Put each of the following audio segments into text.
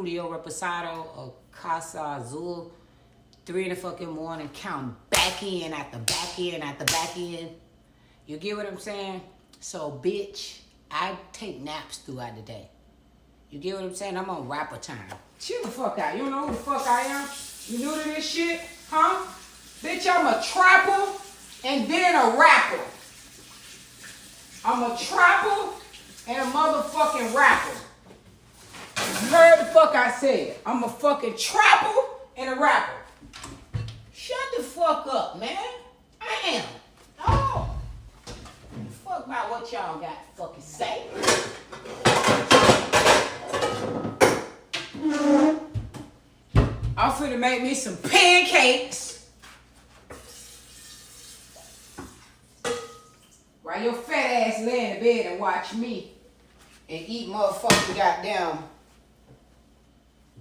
Julio Reposado or Casa Azul, 3 in the fucking morning, counting back in after back in after back in. You get what I'm saying? So, bitch, I take naps throughout the day. You get what I'm saying? I'm on rapper time. Chill the fuck out. You don't know who the fuck I am? You new to this shit? Huh? Bitch, I'm a trapper and then a rapper. I'm a trapper and a motherfucking rapper. You heard the fuck I said. I'm a fucking trapper and a rapper. Shut the fuck up, man. I am. Oh. Fuck about what y'all got to fucking say. I'm finna make me some pancakes. While your fat ass lay in the bed and watch me and eat motherfucking goddamn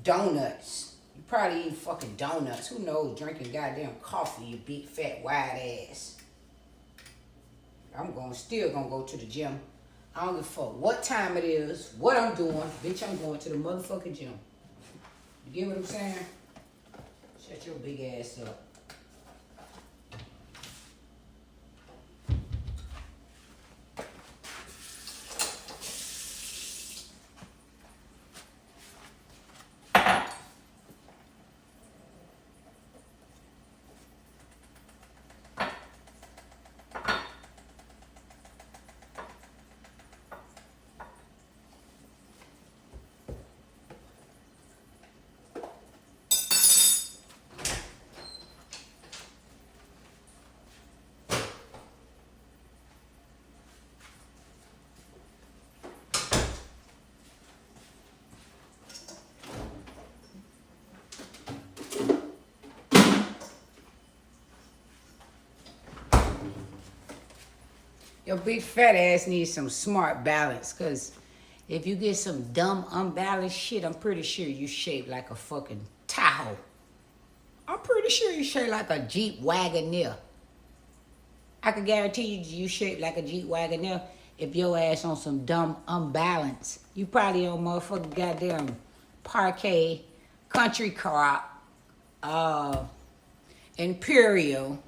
donuts. You probably eat fucking donuts. Who knows? Drinking goddamn coffee, you big fat wide ass. I'm still gonna go to the gym. I don't give a fuck what time it is, what I'm doing. Bitch, I'm going to the motherfucking gym. You get what I'm saying? Shut your big ass up. Your big fat ass needs some smart balance, because if you get some dumb, unbalanced shit, I'm pretty sure you shaped like a fucking Tahoe. I'm pretty sure you shaped like a Jeep Wagoneer. I can guarantee you shaped like a Jeep Wagoneer if your ass on some dumb, unbalanced. You probably on motherfucking goddamn Parquet, Country Crop, Imperial,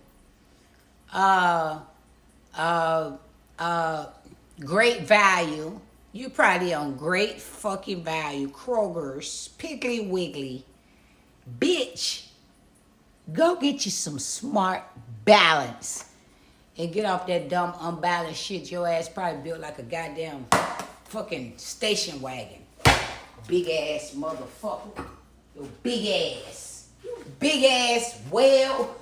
Great Value. You probably on Great fucking Value. Kroger's, Piggly Wiggly. Bitch, go get you some smart balance and get off that dumb unbalanced shit. Your ass probably built like a goddamn fucking station wagon. Big ass motherfucker. Your big ass. You big ass whale.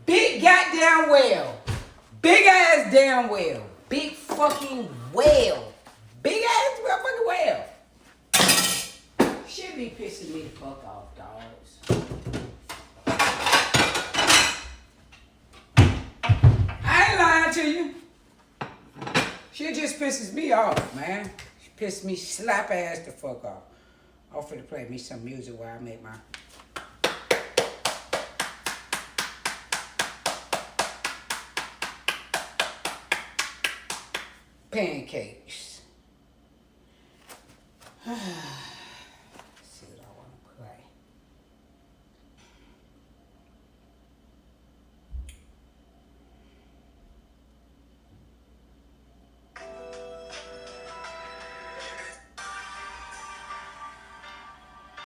Big goddamn whale. Big ass damn whale. Big fucking whale. Big ass motherfucking whale. Shit be pissing me the fuck off, dogs. I ain't lying to you. Shit just pisses me off, man. She pissed me slap ass the fuck off. I'm finna play me some music while I make my pancakes.